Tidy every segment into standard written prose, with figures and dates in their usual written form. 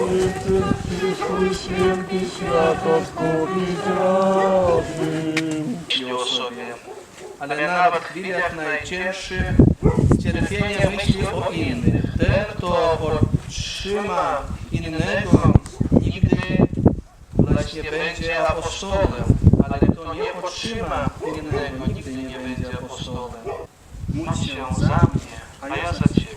Twój święty świat odkupić razy. Myśli o sobie, ale nawet w chwilach najcięższych z cierpienia myśli o innych. Ten, kto podtrzyma innego, nigdy właśnie będzie apostołem, ale kto nie podtrzyma innego, nigdy nie będzie apostołem. Módl się za mnie, a ja za Ciebie.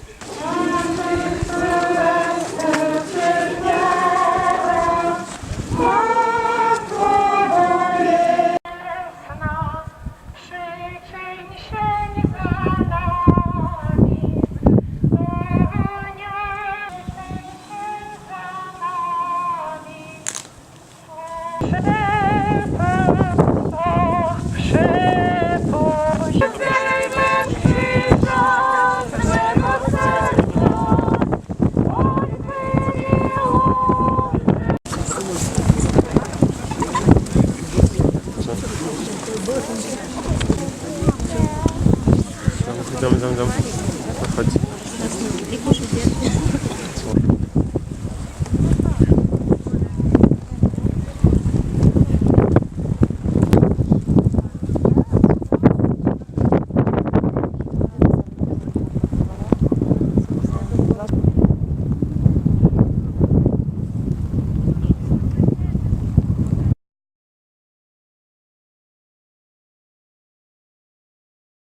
Dam.